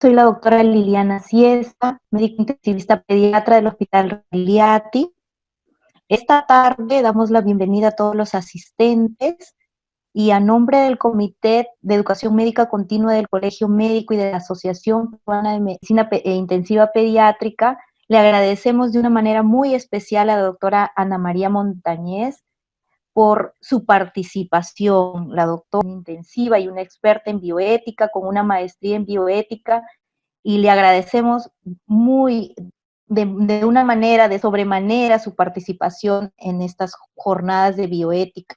Soy la doctora Liliana Siesta, médico intensivista pediatra del Hospital Ragliati. Esta tarde damos la bienvenida a todos los asistentes y a nombre del Comité de Educación Médica Continua del Colegio Médico y de la Asociación Peruana de Medicina Intensiva Pediátrica, le agradecemos de una manera muy especial a la doctora Ana María Montañez por su participación. La doctora intensiva y una experta en bioética con una maestría en bioética, y le agradecemos de una manera, de sobremanera, su participación en estas jornadas de bioética.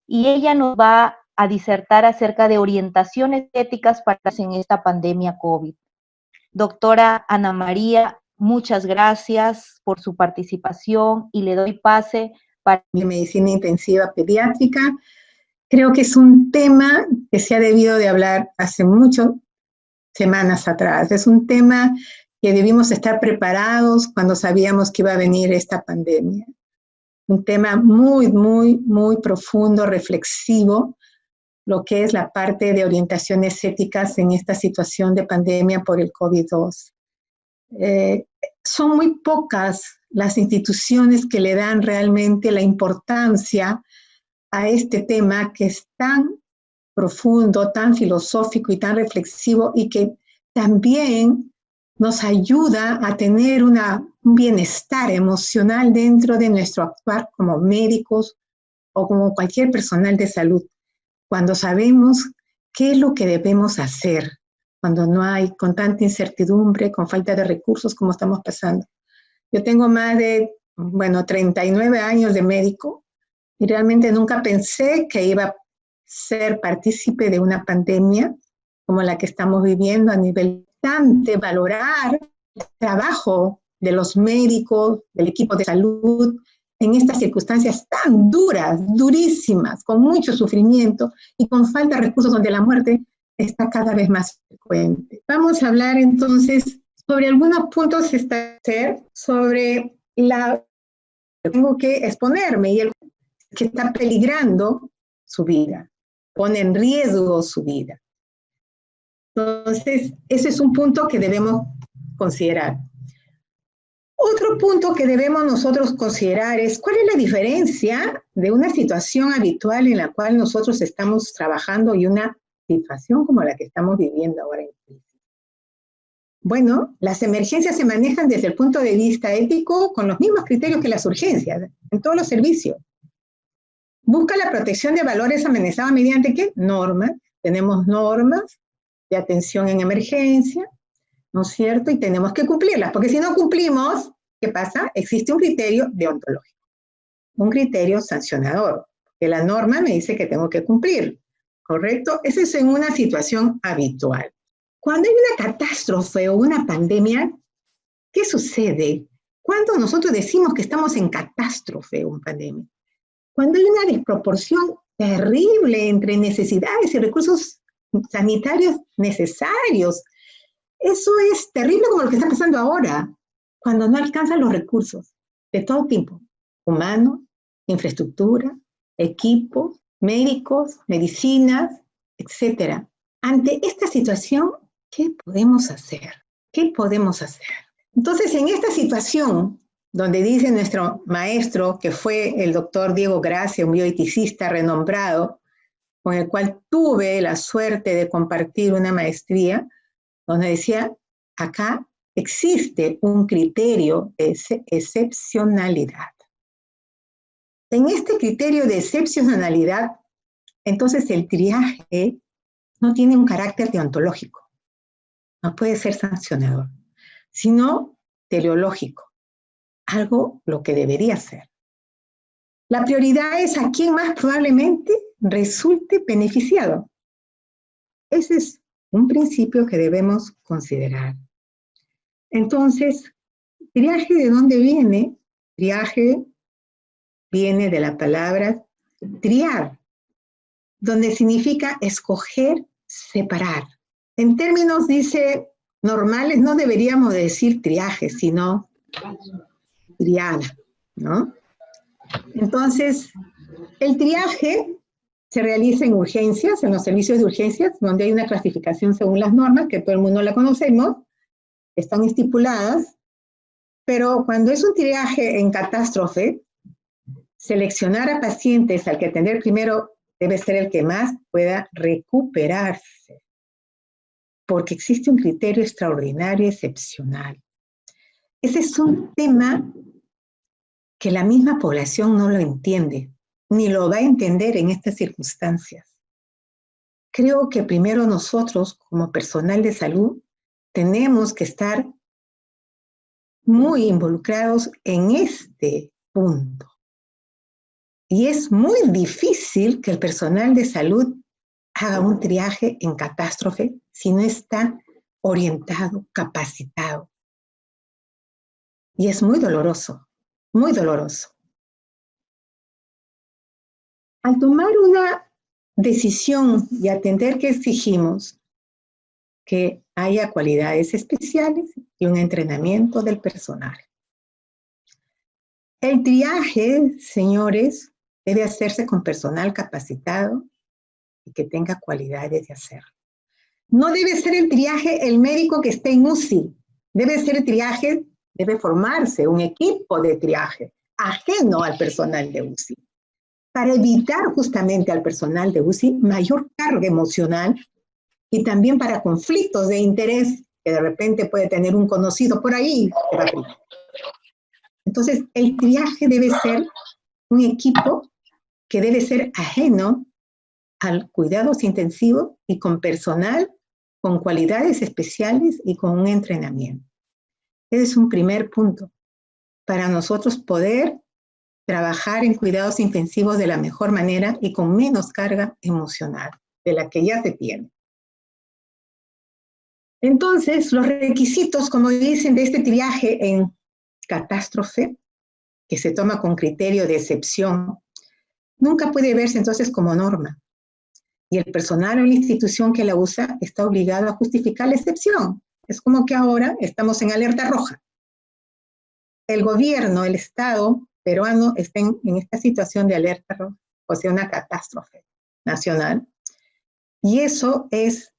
Y ella nos va a disertar acerca de orientaciones éticas para en esta pandemia COVID. Doctora Ana María, muchas gracias por su participación y le doy pase para medicina intensiva pediátrica. Creo que es un tema que se ha debido de hablar hace muchas semanas atrás. Es un tema que debimos estar preparados cuando sabíamos que iba a venir esta pandemia. Un tema muy, muy, muy profundo, reflexivo, lo que es la parte de orientaciones éticas en esta situación de pandemia por el COVID-2. Son muy pocas las instituciones que le dan realmente la importancia a este tema que es tan profundo, tan filosófico y tan reflexivo, y que también nos ayuda a tener un bienestar emocional dentro de nuestro actuar como médicos o como cualquier personal de salud, cuando sabemos qué es lo que debemos hacer, cuando no hay, con tanta incertidumbre, con falta de recursos como estamos pasando. Yo tengo más de, 39 años de médico, y realmente nunca pensé que iba a ser partícipe de una pandemia como la que estamos viviendo, a nivel de valorar el trabajo de los médicos, del equipo de salud, en estas circunstancias tan duras, durísimas, con mucho sufrimiento y con falta de recursos, donde la muerte está cada vez más frecuente. Vamos a hablar entonces sobre algunos puntos sobre tengo que exponerme y el que está peligrando su vida, pone en riesgo su vida. Entonces, ese es un punto que debemos considerar. Otro punto que debemos nosotros considerar es cuál es la diferencia de una situación habitual en la cual nosotros estamos trabajando y una situación como la que estamos viviendo ahora en crisis. Bueno, las emergencias se manejan desde el punto de vista ético con los mismos criterios que las urgencias, en todos los servicios. Busca la protección de valores amenazados mediante ¿qué? Normas. Tenemos normas de atención en emergencia, ¿no es cierto? Y tenemos que cumplirlas, porque si no cumplimos, ¿qué pasa? Existe un criterio deontológico, un criterio sancionador, que la norma me dice que tengo que cumplir, ¿correcto? Eso es en una situación habitual. Cuando hay una catástrofe o una pandemia, ¿qué sucede? Cuando nosotros decimos que estamos en catástrofe o en pandemia, cuando hay una desproporción terrible entre necesidades y recursos sanitarios necesarios. Eso es terrible, como lo que está pasando ahora, cuando no alcanzan los recursos de todo tipo, humanos, infraestructura, equipos, médicos, medicinas, etc. Ante esta situación, ¿qué podemos hacer? ¿Qué podemos hacer? Entonces, en esta situación, donde dice nuestro maestro, que fue el doctor Diego Gracia, un bioeticista renombrado, con el cual tuve la suerte de compartir una maestría, donde decía, acá existe un criterio de excepcionalidad. En este criterio de excepcionalidad, entonces el triaje no tiene un carácter deontológico, no puede ser sancionador, sino teleológico, algo lo que debería ser. La prioridad es a quien más probablemente resulte beneficiado. Ese es un principio que debemos considerar. Entonces, triaje, ¿de dónde viene? Triaje viene de la palabra triar, donde significa escoger, separar. En términos, dice, normales, no deberíamos decir triaje, sino triada, ¿no? Entonces, el triaje se realiza en urgencias, en los servicios de urgencias, donde hay una clasificación según las normas, que todo el mundo la conocemos, están estipuladas, pero cuando es un triaje en catástrofe, seleccionar a pacientes al que atender primero debe ser el que más pueda recuperarse, porque existe un criterio extraordinario, excepcional. Ese es un tema que la misma población no lo entiende, ni lo va a entender en estas circunstancias. Creo que primero nosotros, como personal de salud, tenemos que estar muy involucrados en este punto. Y es muy difícil que el personal de salud haga un triaje en catástrofe si no está orientado, capacitado. Y es muy doloroso, muy doloroso. Al tomar una decisión y atender que exigimos que haya cualidades especiales y un entrenamiento del personal. El triaje, señores, debe hacerse con personal capacitado y que tenga cualidades de hacerlo. No debe ser el triaje el médico que esté en UCI. Debe ser el triaje, debe formarse un equipo de triaje ajeno al personal de UCI, para evitar justamente al personal de UCI mayor carga emocional y también para conflictos de interés que de repente puede tener un conocido por ahí. Entonces, el triaje debe ser un equipo que debe ser ajeno al cuidados intensivos y con personal con cualidades especiales y con un entrenamiento. Ese es un primer punto para nosotros poder trabajar en cuidados intensivos de la mejor manera y con menos carga emocional de la que ya se tiene. Entonces, los requisitos, como dicen, de este triaje en catástrofe, que se toma con criterio de excepción, nunca puede verse entonces como norma. Y el personal o la institución que la usa está obligado a justificar la excepción. Es como que ahora estamos en alerta roja. El gobierno, el Estado peruano está en esta situación de alerta roja, o sea, una catástrofe nacional. Y eso es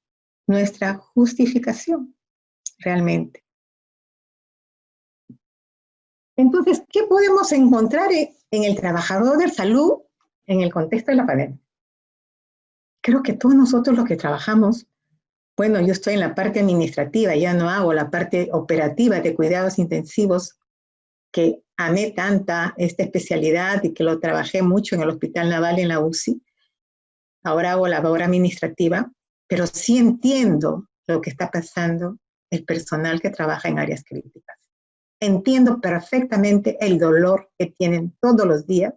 nuestra justificación, realmente. Entonces, ¿qué podemos encontrar en el trabajador de salud en el contexto de la pandemia? Creo que todos nosotros los que trabajamos, bueno, yo estoy en la parte administrativa, ya no hago la parte operativa de cuidados intensivos, que amé tanta esta especialidad y que lo trabajé mucho en el Hospital Naval en la UCI. Ahora hago la labor administrativa, pero sí entiendo lo que está pasando el personal que trabaja en áreas críticas. Entiendo perfectamente el dolor que tienen todos los días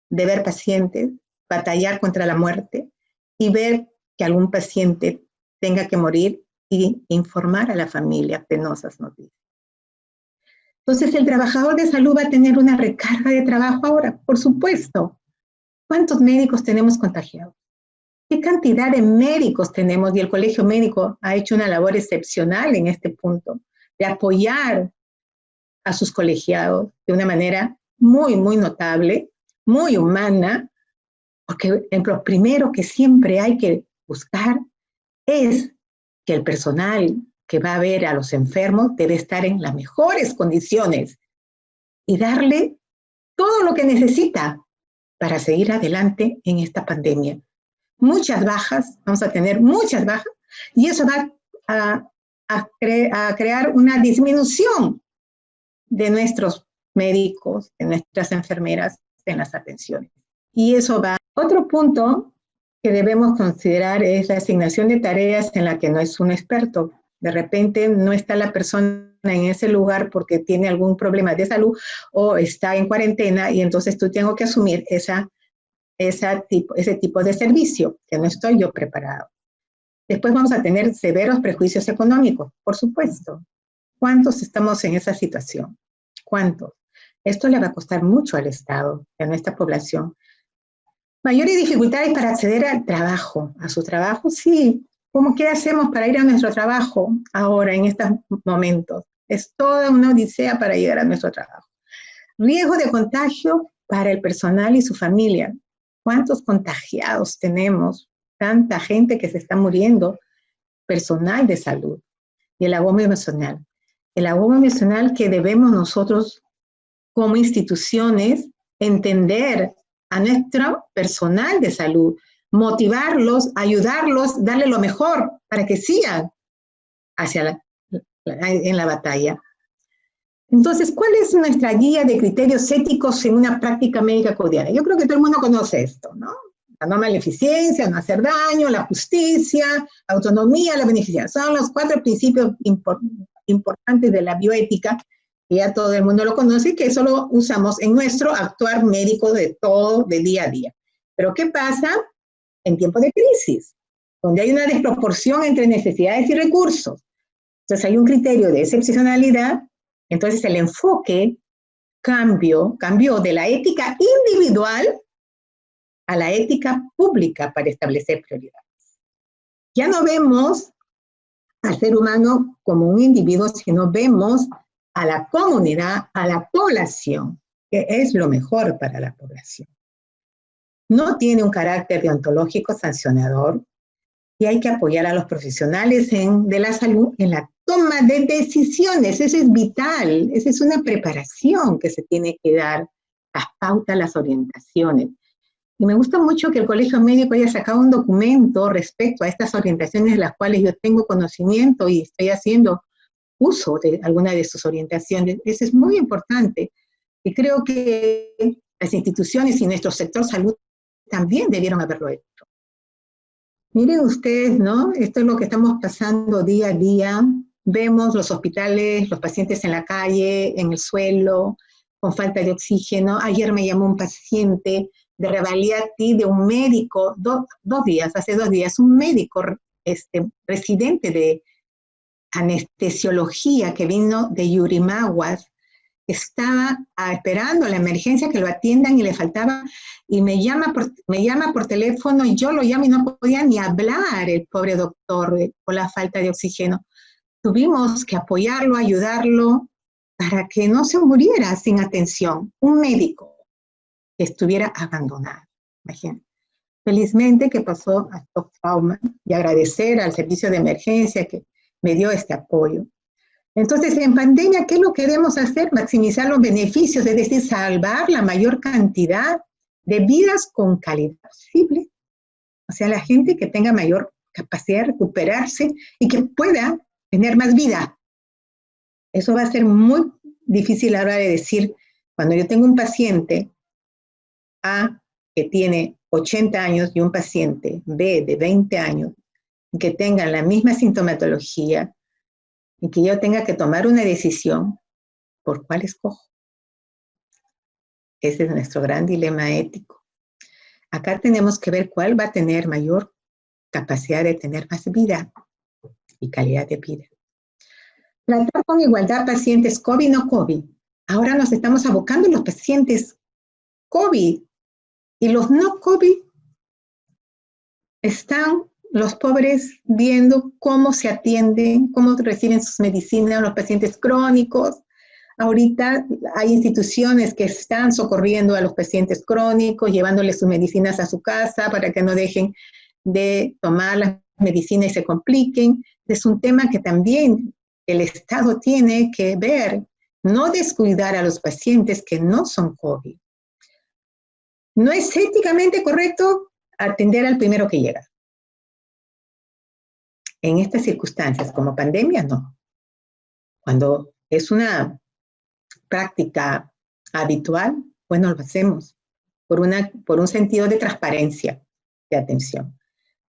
de ver pacientes batallar contra la muerte y ver que algún paciente tenga que morir y informar a la familia penosas noticias. Entonces, el trabajador de salud va a tener una recarga de trabajo ahora, por supuesto. ¿Cuántos médicos tenemos contagiados? ¿Qué cantidad de médicos tenemos? Y el Colegio Médico ha hecho una labor excepcional en este punto, de apoyar a sus colegiados de una manera muy, muy notable, muy humana, porque lo primero que siempre hay que buscar es que el personal que va a ver a los enfermos debe estar en las mejores condiciones y darle todo lo que necesita para seguir adelante en esta pandemia. Muchas bajas, vamos a tener muchas bajas, y eso va a crear una disminución de nuestros médicos, de nuestras enfermeras en las atenciones. Y eso va. Otro punto que debemos considerar es la asignación de tareas en la que no es un experto. De repente no está la persona en ese lugar porque tiene algún problema de salud o está en cuarentena y entonces tú tengo que asumir ese tipo de servicio, que no estoy yo preparado. Después vamos a tener severos prejuicios económicos, por supuesto. ¿Cuántos estamos en esa situación? ¿Cuántos? Esto le va a costar mucho al Estado, a nuestra población. Mayores dificultades para acceder al trabajo, a su trabajo, sí. ¿Qué hacemos para ir a nuestro trabajo ahora, en estos momentos? Es toda una odisea para llegar a nuestro trabajo. Riesgo de contagio para el personal y su familia. ¿Cuántos contagiados tenemos? Tanta gente que se está muriendo, personal de salud. Y el agobio emocional. El agobio emocional que debemos nosotros, como instituciones, entender a nuestro personal de salud, motivarlos, ayudarlos, darle lo mejor para que sigan en la batalla. Entonces, ¿cuál es nuestra guía de criterios éticos en una práctica médica cotidiana? Yo creo que todo el mundo conoce esto, ¿no? La no maleficencia, no hacer daño, la justicia, la autonomía, la beneficencia. Son los 4 principios importantes de la bioética, que ya todo el mundo lo conoce y que eso lo usamos en nuestro actuar médico de todo, de día a día. Pero ¿qué pasa en tiempos de crisis? Donde hay una desproporción entre necesidades y recursos. Entonces hay un criterio de excepcionalidad. Entonces el enfoque cambió de la ética individual a la ética pública para establecer prioridades. Ya no vemos al ser humano como un individuo, sino vemos a la comunidad, a la población, que es lo mejor para la población. No tiene un carácter deontológico sancionador y hay que apoyar a los profesionales de la salud en la toma de decisiones. Eso es vital, esa es una preparación que se tiene que dar, las pautas, las orientaciones. Y me gusta mucho que el Colegio Médico haya sacado un documento respecto a estas orientaciones de las cuales yo tengo conocimiento y estoy haciendo uso de alguna de sus orientaciones. Eso es muy importante. Y creo que las instituciones y nuestro sector salud también debieron haberlo hecho. Miren ustedes, ¿no? Esto es lo que estamos pasando día a día. Vemos los hospitales, los pacientes en la calle, en el suelo, con falta de oxígeno. Ayer me llamó un paciente de Revalidati, de un médico, hace 2 días, un médico residente de anestesiología que vino de Yurimaguas, estaba esperando la emergencia que lo atiendan y le faltaba, y me llama por teléfono y yo lo llamo y no podía ni hablar el pobre doctor por la falta de oxígeno. Tuvimos que apoyarlo, ayudarlo para que no se muriera sin atención. Un médico que estuviera abandonado. Imagínense. Felizmente que pasó a Top Trauma y agradecer al servicio de emergencia que me dio este apoyo. Entonces, en pandemia, ¿qué es lo que debemos hacer? Maximizar los beneficios, es decir, salvar la mayor cantidad de vidas con calidad posible. O sea, la gente que tenga mayor capacidad de recuperarse y que pueda tener más vida. Eso va a ser muy difícil a la hora de decir, cuando yo tengo un paciente A que tiene 80 años y un paciente B de 20 años, que tengan la misma sintomatología, y que yo tenga que tomar una decisión, ¿por cuál escojo? Ese es nuestro gran dilema ético. Acá tenemos que ver cuál va a tener mayor capacidad de tener más vida y calidad de vida. Tratar con igualdad pacientes COVID, no COVID. Ahora nos estamos abocando en los pacientes COVID y los no COVID están los pobres viendo cómo se atienden, cómo reciben sus medicinas los pacientes crónicos. Ahorita hay instituciones que están socorriendo a los pacientes crónicos, llevándoles sus medicinas a su casa para que no dejen de tomar las medicinas y se compliquen. Es un tema que también el Estado tiene que ver, no descuidar a los pacientes que no son COVID. No es éticamente correcto atender al primero que llega. En estas circunstancias, como pandemia, no. Cuando es una práctica habitual, bueno, lo hacemos por un sentido de transparencia, de atención.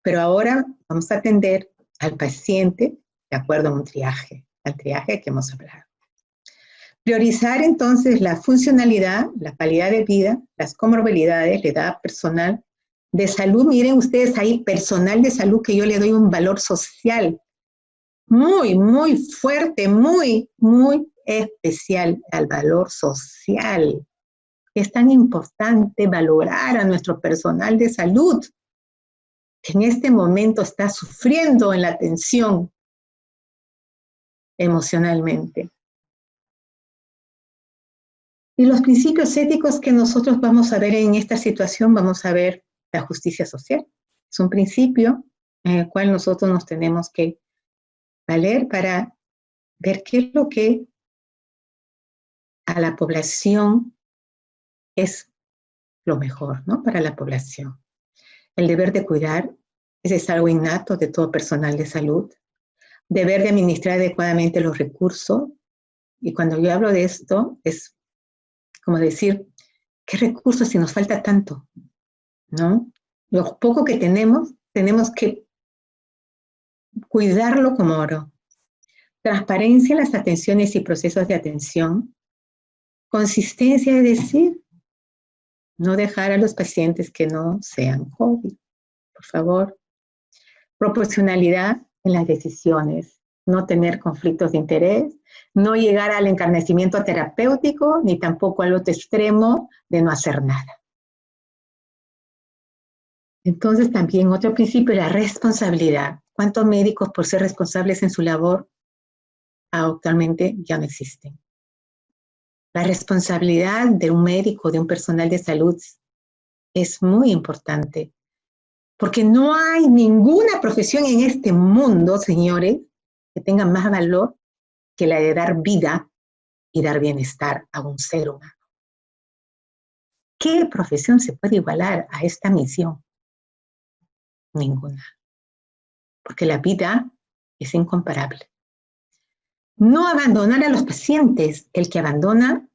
Pero ahora vamos a atender al paciente de acuerdo a un triaje, al triaje que hemos hablado. Priorizar entonces la funcionalidad, la calidad de vida, las comorbilidades, la edad personal de salud. Miren ustedes ahí, personal de salud, que yo le doy un valor social muy, muy fuerte, muy, muy especial al valor social. Es tan importante valorar a nuestro personal de salud que en este momento está sufriendo en la atención emocionalmente. Y los principios éticos que nosotros vamos a ver en esta situación, vamos a ver la justicia social. Es un principio en el cual nosotros nos tenemos que valer para ver qué es lo que a la población es lo mejor, ¿no? Para la población. El deber de cuidar, ese es algo innato de todo personal de salud. Deber de administrar adecuadamente los recursos. Y cuando yo hablo de esto, es como decir, ¿qué recursos si nos falta tanto? ¿No? Lo poco que tenemos que cuidarlo como oro. Transparencia en las atenciones y procesos de atención. Consistencia, es decir, no dejar a los pacientes que no sean COVID, por favor. Proporcionalidad en las decisiones, no tener conflictos de interés, no llegar al encarnecimiento terapéutico, ni tampoco al otro extremo de no hacer nada. Entonces también otro principio es la responsabilidad. ¿Cuántos médicos por ser responsables en su labor actualmente ya no existen? La responsabilidad de un médico, de un personal de salud, es muy importante, porque no hay ninguna profesión en este mundo, señores, que tenga más valor que la de dar vida y dar bienestar a un ser humano. ¿Qué profesión se puede igualar a esta misión? Ninguna, porque la vida es incomparable. No abandonar a los pacientes. El que abandona,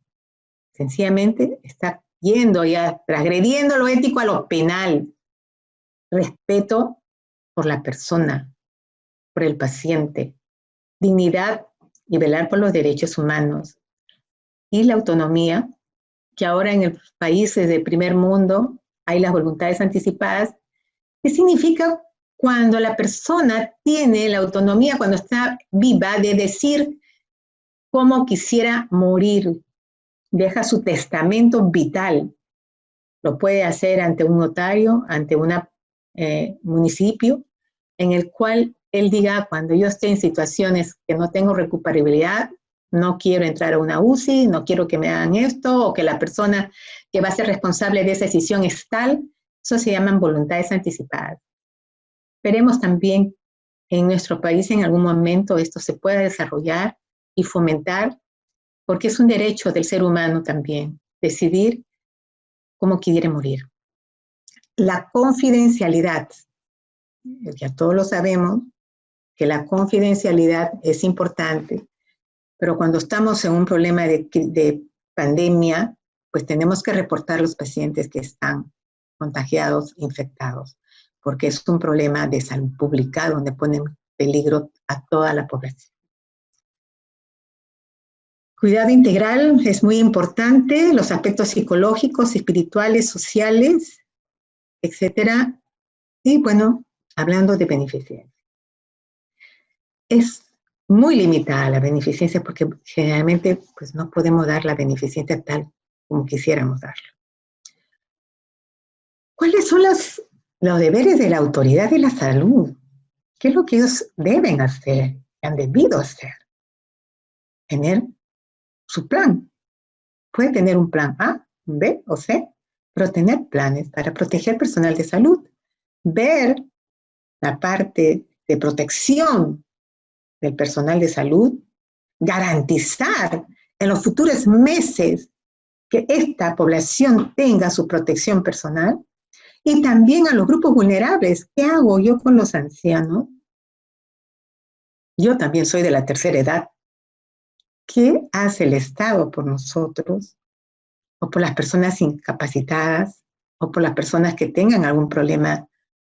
sencillamente, está yendo ya, transgrediendo lo ético a lo penal. Respeto por la persona, por el paciente, dignidad y velar por los derechos humanos. Y la autonomía, que ahora en los países del primer mundo hay las voluntades anticipadas, que significa cuando la persona tiene la autonomía, cuando está viva, de decir cómo quisiera morir, deja su testamento vital. Lo puede hacer ante un notario, ante un municipio, en el cual él diga, cuando yo esté en situaciones que no tengo recuperabilidad, no quiero entrar a una UCI, no quiero que me hagan esto, o que la persona que va a ser responsable de esa decisión es tal. Eso se llaman voluntades anticipadas. Esperemos también en nuestro país en algún momento esto se pueda desarrollar y fomentar, porque es un derecho del ser humano también, decidir cómo quiere morir. La confidencialidad, ya todos lo sabemos, que la confidencialidad es importante, pero cuando estamos en un problema de pandemia, pues tenemos que reportar los pacientes que están contagiados, infectados, porque es un problema de salud pública donde pone en peligro a toda la población. Cuidado integral es muy importante, los aspectos psicológicos, espirituales, sociales, etcétera. Y bueno, hablando de beneficencia. Es muy limitada la beneficencia porque generalmente pues, no podemos dar la beneficencia tal como quisiéramos darla. ¿Cuáles son los deberes de la autoridad de la salud? ¿Qué es lo que ellos deben hacer, han debido hacer? Tener su plan. Puede tener un plan A, B o C, pero tener planes para proteger personal de salud. Ver la parte de protección del personal de salud, garantizar en los futuros meses que esta población tenga su protección personal, y también a los grupos vulnerables. ¿Qué hago yo con los ancianos? Yo también soy de la tercera edad. ¿Qué hace el Estado por nosotros? O por las personas incapacitadas, o por las personas que tengan algún problema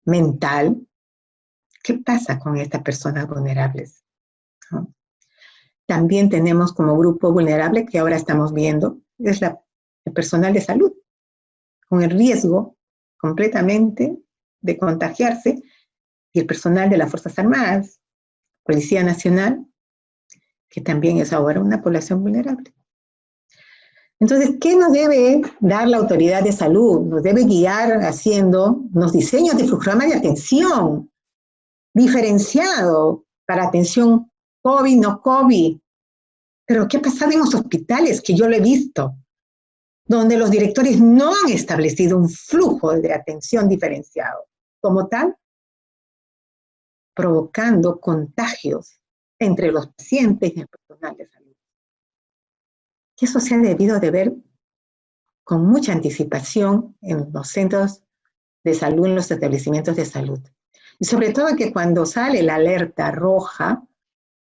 mental. ¿Qué pasa con estas personas vulnerables? ¿No? También tenemos como grupo vulnerable, que ahora estamos viendo, es el personal de salud, con el riesgo completamente de contagiarse, y el personal de las Fuerzas Armadas, Policía Nacional, que también es ahora una población vulnerable. Entonces, ¿qué nos debe dar la autoridad de salud? Nos debe guiar haciendo unos diseños de programa de atención diferenciado para atención COVID, no COVID. Pero ¿qué ha pasado en los hospitales? Que yo lo he visto. donde los directores no han establecido un flujo de atención diferenciado. Como tal, provocando contagios entre los pacientes y el personal de salud. Y eso se ha debido de ver con mucha anticipación en los centros de salud, en los establecimientos de salud. Y sobre todo que cuando sale la alerta roja,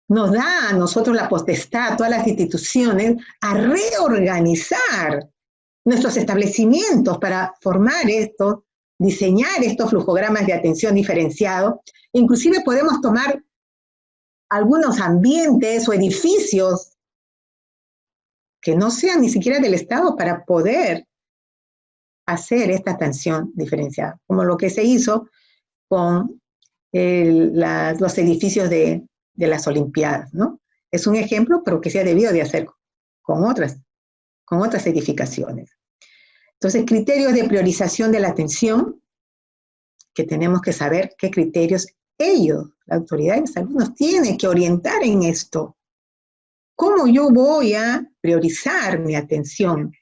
nos da a nosotros la potestad, a todas las instituciones, a reorganizar nuestros establecimientos para formar esto, diseñar estos flujogramas de atención diferenciado. Inclusive podemos tomar algunos ambientes o edificios que no sean ni siquiera del Estado para poder hacer esta atención diferenciada, como lo que se hizo con los edificios de las Olimpiadas, ¿no? Es un ejemplo, pero que se ha debido de hacer con otras edificaciones. Entonces, criterios de priorización de la atención, que tenemos que saber qué criterios ellos, la autoridad de salud, nos tiene que orientar en esto. ¿Cómo yo voy a priorizar mi atención?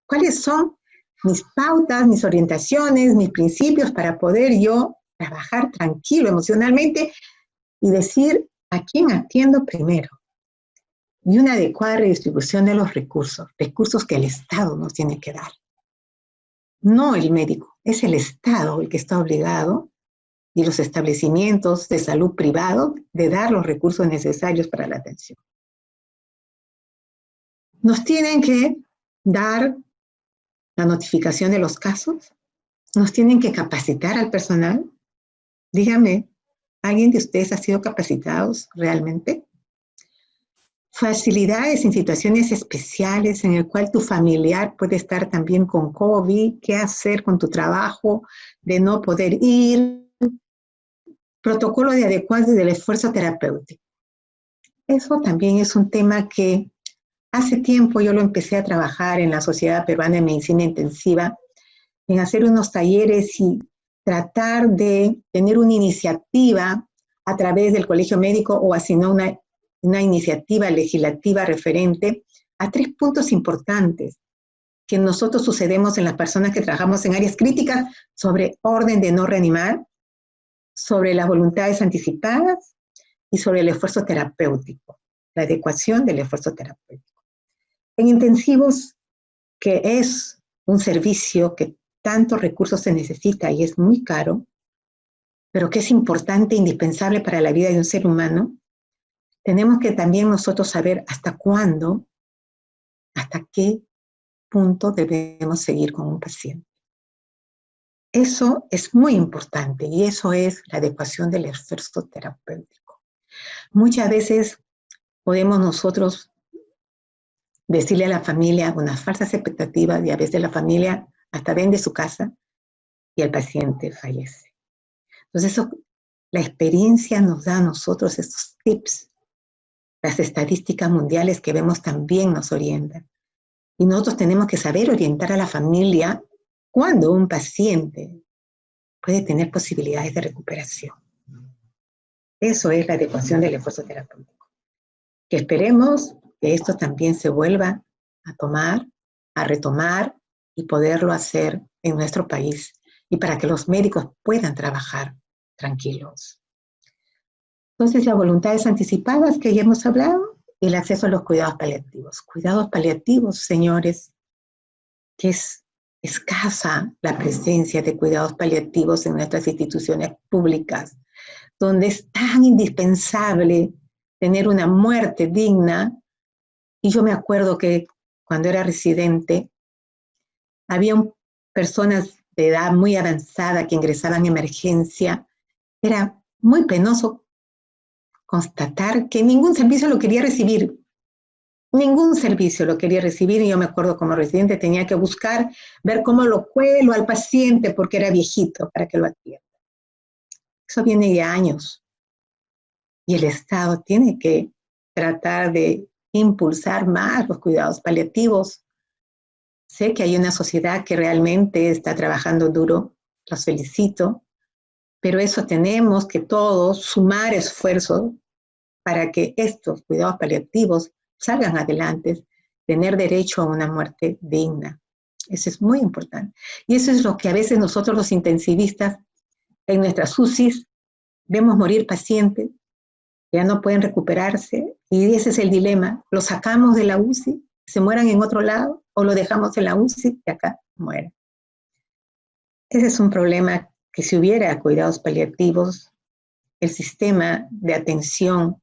¿Cuáles son mis pautas, mis orientaciones, mis principios para poder yo trabajar tranquilo emocionalmente y decir a quién atiendo primero? Y una adecuada redistribución de los recursos que el Estado nos tiene que dar. No el médico, es el Estado el que está obligado y los establecimientos de salud privados de dar los recursos necesarios para la atención. Nos tienen que dar la notificación de los casos, nos tienen que capacitar al personal. Dígame, ¿alguien de ustedes ha sido capacitados realmente? Facilidades en situaciones especiales en el cual tu familiar puede estar también con COVID, qué hacer con tu trabajo, de no poder ir, protocolo de adecuación del esfuerzo terapéutico. Eso también es un tema que hace tiempo yo lo empecé a trabajar en la Sociedad Peruana de Medicina Intensiva, en hacer unos talleres y tratar de tener una iniciativa a través del Colegio Médico o así no una iniciativa legislativa referente a 3 puntos importantes que nosotros sucedemos en las personas que trabajamos en áreas críticas sobre orden de no reanimar, sobre las voluntades anticipadas y sobre el esfuerzo terapéutico, la adecuación del esfuerzo terapéutico. En intensivos, que es un servicio que tantos recursos se necesita y es muy caro, pero que es importante e indispensable para la vida de un ser humano, tenemos que también nosotros saber hasta cuándo, hasta qué punto debemos seguir con un paciente. Eso es muy importante y eso es la adecuación del esfuerzo terapéutico. Muchas veces podemos nosotros decirle a la familia unas falsas expectativas y a veces la familia hasta vende su casa y el paciente fallece. Entonces la experiencia nos da a nosotros estos tips. Las estadísticas mundiales que vemos también nos orientan. Y nosotros tenemos que saber orientar a la familia cuando un paciente puede tener posibilidades de recuperación. Eso es la adecuación del esfuerzo terapéutico. Que esperemos que esto también se vuelva a tomar, a retomar y poderlo hacer en nuestro país y para que los médicos puedan trabajar tranquilos. Entonces, las voluntades anticipadas que ya hemos hablado, el acceso a los cuidados paliativos. Cuidados paliativos, señores, que es escasa la presencia de cuidados paliativos en nuestras instituciones públicas, donde es tan indispensable tener una muerte digna. Y yo me acuerdo que cuando era residente, había personas de edad muy avanzada que ingresaban en emergencia. Era muy penoso constatar que ningún servicio lo quería recibir. Ningún servicio lo quería recibir y yo me acuerdo como residente tenía que buscar, ver cómo lo cuelo al paciente porque era viejito para que lo atienda. Eso viene de años y el Estado tiene que tratar de impulsar más los cuidados paliativos. Sé que hay una sociedad que realmente está trabajando duro, los felicito, pero eso tenemos que todos sumar esfuerzos para que estos cuidados paliativos salgan adelante tener derecho a una muerte digna. Eso es muy importante. Y eso es lo que a veces nosotros los intensivistas en nuestras UCIs vemos morir pacientes, ya no pueden recuperarse, y ese es el dilema. ¿Lo sacamos de la UCI, se mueran en otro lado, o lo dejamos en la UCI y acá mueren? Ese es un problema que si hubiera cuidados paliativos, el sistema de atención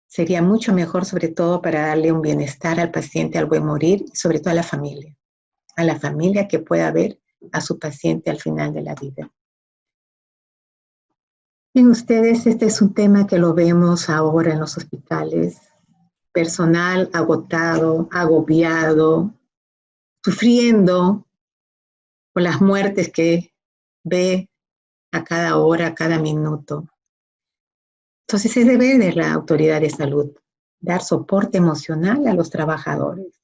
sería mucho mejor, sobre todo para darle un bienestar al paciente al buen morir, y sobre todo a la familia que pueda ver a su paciente al final de la vida. Bien, ustedes, este es un tema que lo vemos ahora en los hospitales. Personal agotado, agobiado, sufriendo por las muertes que ve a cada hora, a cada minuto. Entonces es deber de la autoridad de salud dar soporte emocional a los trabajadores.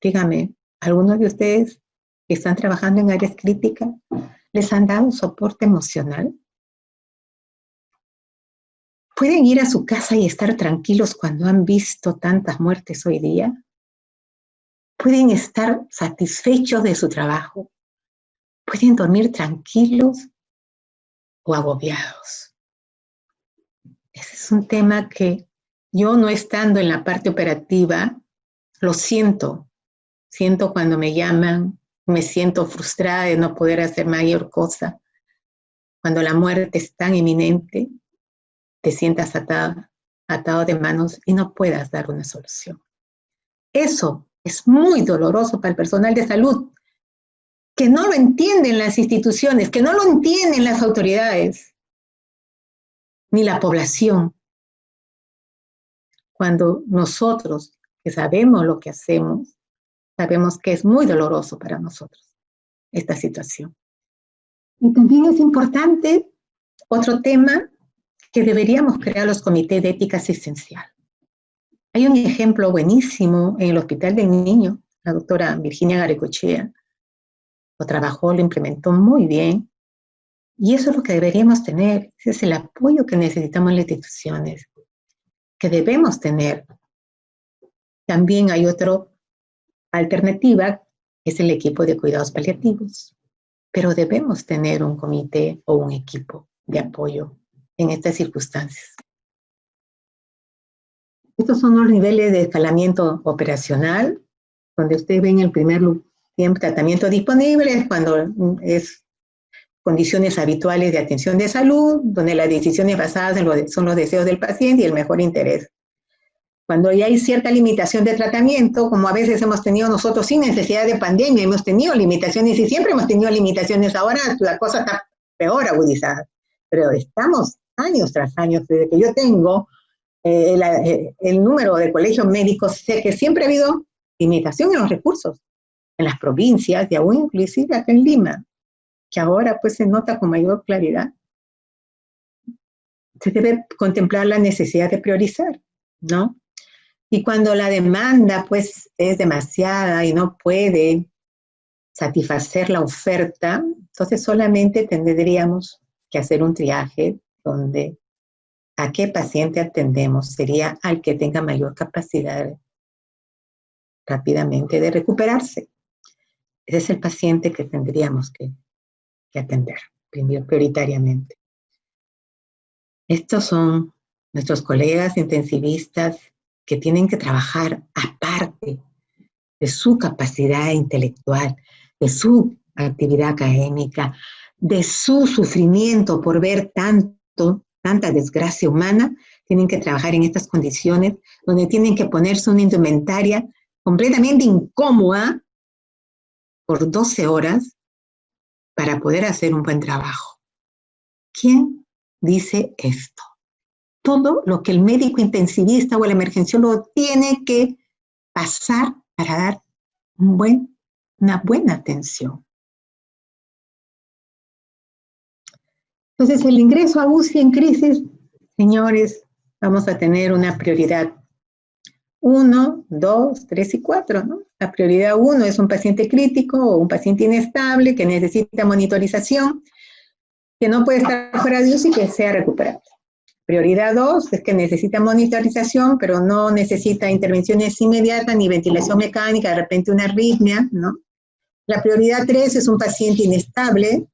Dígame, ¿algunos de ustedes que están trabajando en áreas críticas les han dado soporte emocional? ¿Pueden ir a su casa y estar tranquilos cuando han visto tantas muertes hoy día? ¿Pueden estar satisfechos de su trabajo? ¿Pueden dormir tranquilos o agobiados? Ese es un tema que yo, no estando en la parte operativa, lo siento. Siento cuando me llaman, me siento frustrada de no poder hacer mayor cosa. Cuando la muerte es tan inminente, te sientas atado de manos y no puedas dar una solución. Eso es muy doloroso para el personal de salud, que no lo entienden las instituciones, que no lo entienden las autoridades, ni la población. Cuando nosotros, que sabemos lo que hacemos, sabemos que es muy doloroso para nosotros esta situación. Y también es importante otro tema, que deberíamos crear los comités de ética asistencial. Hay un ejemplo buenísimo en el Hospital del Niño, la doctora Virginia Garacochea lo trabajó, lo implementó muy bien, y eso es lo que deberíamos tener. Ese es el apoyo que necesitamos en las instituciones, que debemos tener. También hay otra alternativa, que es el equipo de cuidados paliativos, pero debemos tener un comité o un equipo de apoyo en estas circunstancias. Estos son los niveles de escalamiento operacional, donde ustedes ven el primer tiempo tratamiento disponible, cuando es condiciones habituales de atención de salud, donde las decisiones basadas son los deseos del paciente y el mejor interés. Cuando ya hay cierta limitación de tratamiento, como a veces hemos tenido nosotros sin necesidad de pandemia, hemos tenido limitaciones y siempre hemos tenido limitaciones, ahora la cosa está peor agudizada, pero estamos años tras años, desde que yo tengo el número de colegios médicos, sé que siempre ha habido limitación en los recursos, en las provincias y aún inclusive acá en Lima, que ahora pues se nota con mayor claridad. Se debe contemplar la necesidad de priorizar, ¿no? Y cuando la demanda pues es demasiada y no puede satisfacer la oferta, entonces solamente tendríamos que hacer un triaje donde a qué paciente atendemos sería al que tenga mayor capacidad rápidamente de recuperarse. Ese es el paciente que tendríamos que atender prioritariamente. Estos son nuestros colegas intensivistas que tienen que trabajar aparte de su capacidad intelectual, de su actividad académica, de su sufrimiento por ver tanta desgracia humana, tienen que trabajar en estas condiciones donde tienen que ponerse una indumentaria completamente incómoda por 12 horas para poder hacer un buen trabajo. ¿Quién dice esto? Todo lo que el médico intensivista o el emergenciólogo tiene que pasar para dar una buena atención. Entonces, el ingreso a UCI en crisis, señores, vamos a tener una prioridad 1, 2, 3 y 4, ¿no? La prioridad 1 es un paciente crítico o un paciente inestable que necesita monitorización, que no puede estar fuera de UCI y que sea recuperable. Prioridad 2 es que necesita monitorización, pero no necesita intervenciones inmediatas ni ventilación mecánica, de repente una arritmia, ¿no? La prioridad 3 es un paciente inestable,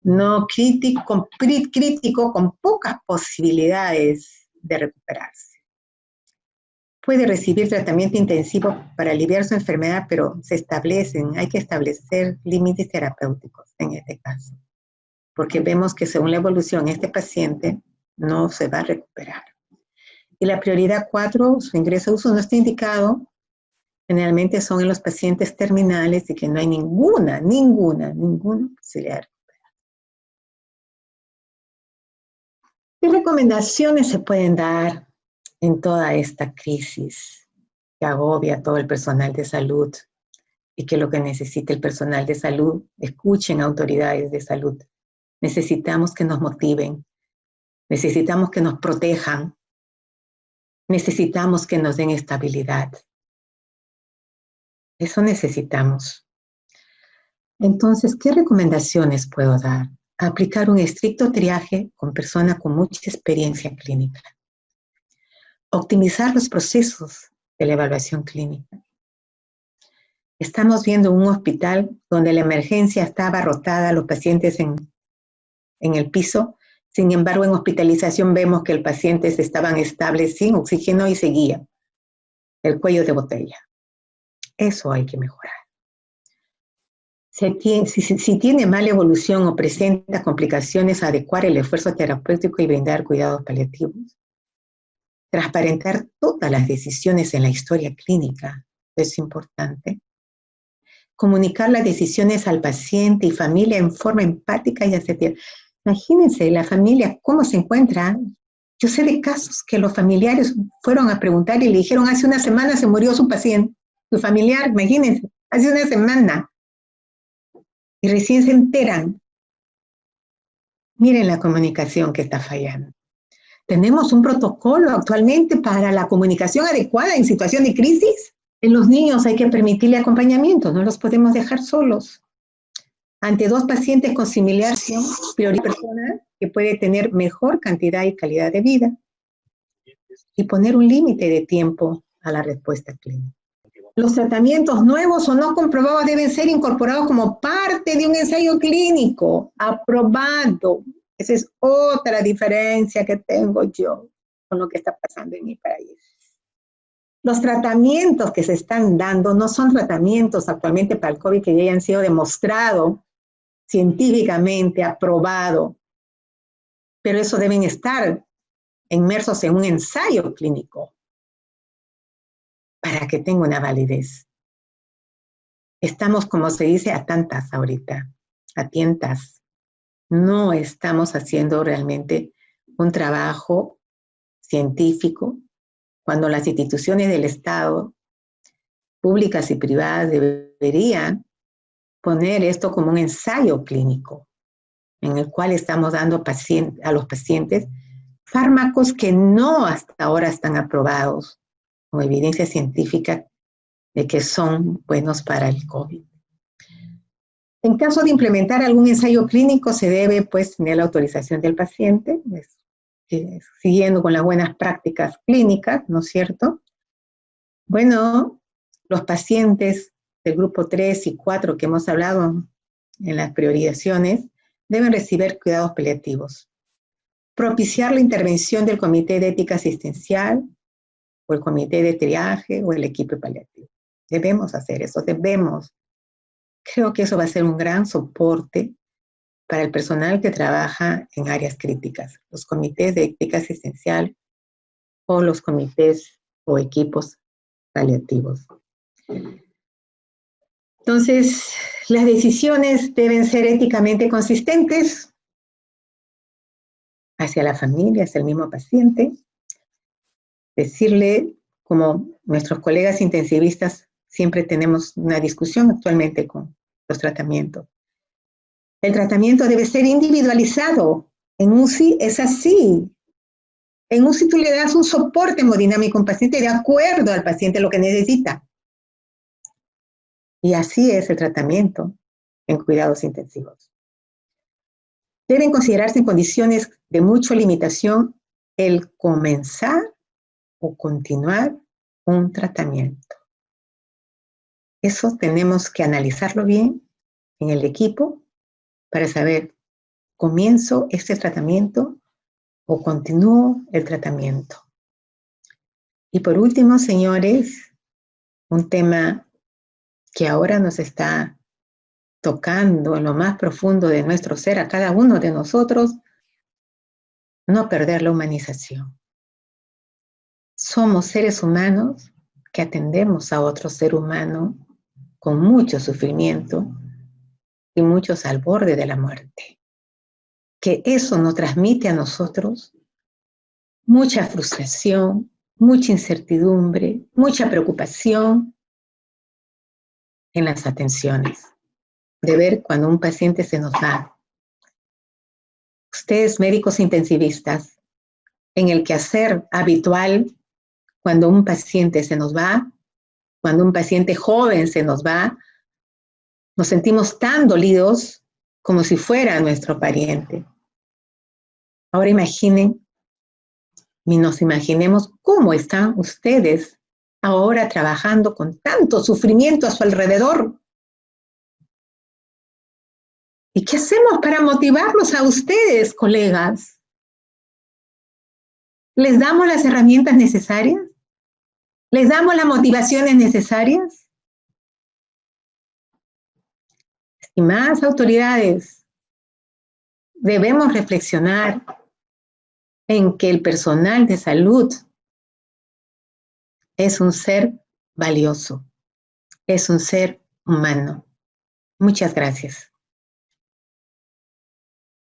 no crítico, con pocas posibilidades de recuperarse. Puede recibir tratamiento intensivo para aliviar su enfermedad, pero hay que establecer límites terapéuticos en este caso, porque vemos que según la evolución este paciente no se va a recuperar. Y la prioridad 4, su ingreso a uso no está indicado, generalmente son en los pacientes terminales y que no hay ninguna posibilidad. ¿Qué recomendaciones se pueden dar en toda esta crisis que agobia a todo el personal de salud y que lo que necesita el personal de salud, escuchen autoridades de salud, necesitamos que nos motiven, necesitamos que nos protejan, necesitamos que nos den estabilidad. Eso necesitamos. Entonces, ¿qué recomendaciones puedo dar? Aplicar un estricto triaje con personas con mucha experiencia clínica. Optimizar los procesos de la evaluación clínica. Estamos viendo un hospital donde la emergencia está abarrotada, los pacientes en el piso. Sin embargo, en hospitalización vemos que los pacientes estaban estables sin oxígeno y seguía el cuello de botella. Eso hay que mejorar. Si tiene mala evolución o presenta complicaciones, adecuar el esfuerzo terapéutico y brindar cuidados paliativos. Transparentar todas las decisiones en la historia clínica, es importante. Comunicar las decisiones al paciente y familia en forma empática y asertiva. Imagínense la familia, cómo se encuentra. Yo sé de casos que los familiares fueron a preguntar y le dijeron, hace una semana se murió su paciente, su familiar, imagínense, hace una semana. Y recién se enteran. Miren la comunicación que está fallando. ¿Tenemos un protocolo actualmente para la comunicación adecuada en situación de crisis? En los niños hay que permitirle acompañamiento, no los podemos dejar solos. Ante 2 pacientes con similar prioridad personal que puede tener mejor cantidad y calidad de vida y poner un límite de tiempo a la respuesta clínica. Los tratamientos nuevos o no comprobados deben ser incorporados como parte de un ensayo clínico aprobado. Esa es otra diferencia que tengo yo con lo que está pasando en mi país. Los tratamientos que se están dando no son tratamientos actualmente para el COVID que ya hayan sido demostrados científicamente, aprobados, pero eso deben estar inmersos en un ensayo clínico para que tenga una validez. Estamos, como se dice, a tantas ahorita, a tientas. No estamos haciendo realmente un trabajo científico cuando las instituciones del Estado, públicas y privadas, deberían poner esto como un ensayo clínico en el cual estamos dando a los pacientes fármacos que no hasta ahora están aprobados con evidencia científica de que son buenos para el COVID. En caso de implementar algún ensayo clínico, se debe pues tener la autorización del paciente, siguiendo con las buenas prácticas clínicas, ¿no es cierto? Bueno, los pacientes del grupo 3 y 4 que hemos hablado en las priorizaciones deben recibir cuidados paliativos. Propiciar la intervención del Comité de Ética Asistencial o el Comité de Triaje o el equipo paliativo. Debemos hacer eso, debemos. Creo que eso va a ser un gran soporte para el personal que trabaja en áreas críticas, los comités de ética asistencial o los comités o equipos paliativos. Entonces, las decisiones deben ser éticamente consistentes hacia la familia, hacia el mismo paciente. Decirle, como nuestros colegas intensivistas, siempre tenemos una discusión actualmente con los tratamientos. El tratamiento debe ser individualizado. En UCI es así. En UCI tú le das un soporte hemodinámico a un paciente de acuerdo al paciente lo que necesita. Y así es el tratamiento en cuidados intensivos. deben considerarse en condiciones de mucha limitación el comenzar o continuar un tratamiento. Eso tenemos que analizarlo bien en el equipo para saber, ¿comienzo este tratamiento o continúo el tratamiento? Y por último, señores, un tema que ahora nos está tocando en lo más profundo de nuestro ser a cada uno de nosotros, no perder la humanización. Somos seres humanos que atendemos a otro ser humano con mucho sufrimiento y muchos al borde de la muerte. Que eso nos transmite a nosotros mucha frustración, mucha incertidumbre, mucha preocupación en las atenciones, de ver cuando un paciente se nos va. Ustedes, médicos intensivistas, en el quehacer habitual, cuando un paciente se nos va, cuando un paciente joven se nos va, nos sentimos tan dolidos como si fuera nuestro pariente. Ahora imaginen, y nos imaginemos cómo están ustedes ahora trabajando con tanto sufrimiento a su alrededor. ¿Y qué hacemos para motivarlos a ustedes, colegas? ¿Les damos las herramientas necesarias? ¿Les damos las motivaciones necesarias? Estimadas autoridades, debemos reflexionar en que el personal de salud es un ser valioso, es un ser humano. Muchas gracias.